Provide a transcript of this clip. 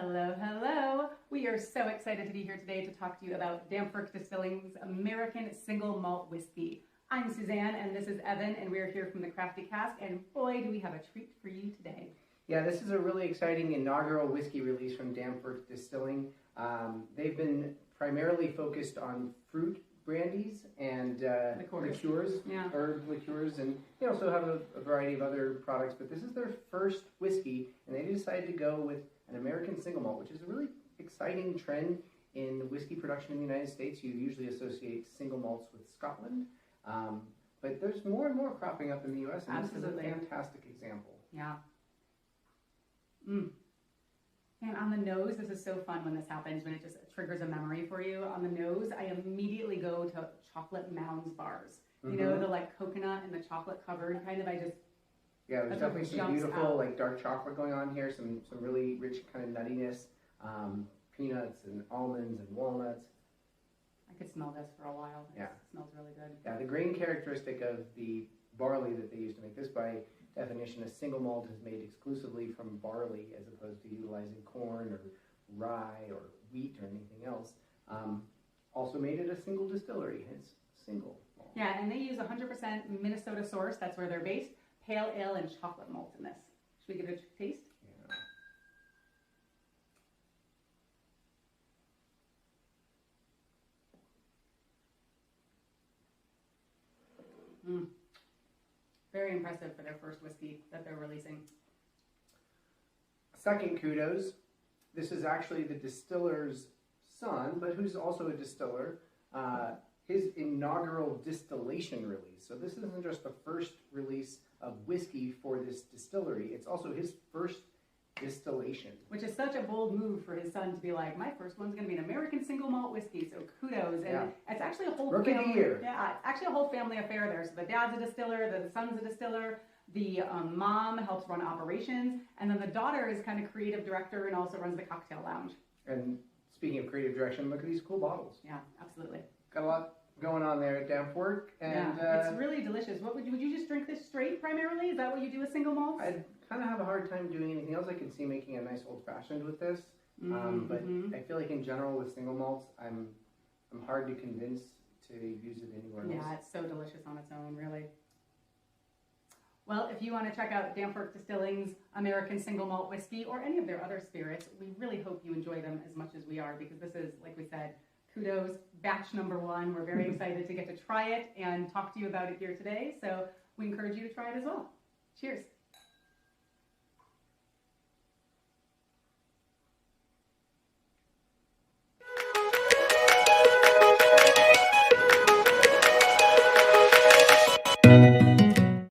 Hello, hello. We are so excited to be here today to talk to you about Dampfwerk Distilling's American Single Malt Whiskey. I'm Suzanne and this is Evan, and we're here from the Crafty Cask, and boy do we have a treat for you today. Yeah, this is a really exciting inaugural whiskey release from Dampfwerk Distilling. They've been primarily focused on fruit brandies and liqueurs, herb liqueurs, and they also have a variety of other products, but this is their first whiskey, and they decided to go with an American single malt, which is a really exciting trend in whiskey production in the United States. You usually associate single malts with Scotland, but there's more and more cropping up in the U.S., and Absolutely. This is a fantastic example. Yeah. And on the nose, this is so fun when this happens, when it just triggers a memory for you. On the nose, I immediately go to chocolate Mounds bars. You know, the like coconut and the chocolate covered kind of, Yeah, there's definitely some beautiful like dark chocolate going on here, some really rich kind of nuttiness, peanuts and almonds and walnuts. I could smell this for a while. It smells really good. Yeah, the grain characteristic of the barley that they use to make this, by definition, a single malt is made exclusively from barley as opposed to utilizing corn or rye or wheat or anything else. Also made at a single distillery, hence single malt. Yeah, and they use 100% Minnesota source. That's where they're based. Pale ale and chocolate malt in this. Should we give it a taste? Yeah. Very impressive for their first whiskey that they're releasing. Second kudos. This is actually the distiller's son, but who's also a distiller. His inaugural distillation release. So this isn't just the first release of whiskey for this distillery, it's also his first distillation. Which is such a bold move for his son to be like, my first one's going to be an American single malt whiskey, so kudos. And it's actually a whole Rookie of the year. Yeah, actually a whole family affair there. So the dad's a distiller, the son's a distiller, the mom helps run operations, and then the daughter is kind of creative director and also runs the cocktail lounge. And speaking of creative direction, look at these cool bottles. Yeah, absolutely. Got a lot going on there at Dampfwerk, and it's really delicious. What would you just drink this straight primarily? Is that what you do with single malts? I kind of have a hard time doing anything else. I can see making a nice old fashioned with this, but I feel like in general with single malts, I'm hard to convince to use it anywhere else. Yeah, it's so delicious on its own, really. Well, if you want to check out Dampfwerk Distilling's American Single Malt Whiskey or any of their other spirits, we really hope you enjoy them as much as we are, because this is, like we said, kudos, batch number 1. We're very excited to get to try it and talk to you about it here today, so we encourage you to try it as well. Cheers.